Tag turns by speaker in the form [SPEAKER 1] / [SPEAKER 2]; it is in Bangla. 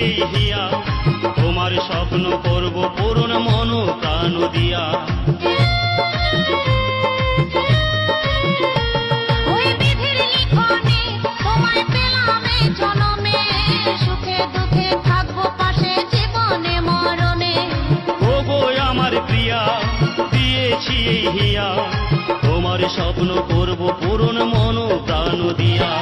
[SPEAKER 1] এই হিয়া, তোমার স্বপ্ন করব পূরণ মন প্রাণ দিয়া।
[SPEAKER 2] ওই বিধির লিখনে তোমায় পেলাম এই জনমে, সুখে দুঃখে থাকবো পাশে জীবনে মরণে।
[SPEAKER 1] ওগো আমার প্রিয়া, দিয়েছি এই হিয়া, তোমার স্বপ্ন করব পূরণ মন প্রাণ দিয়া।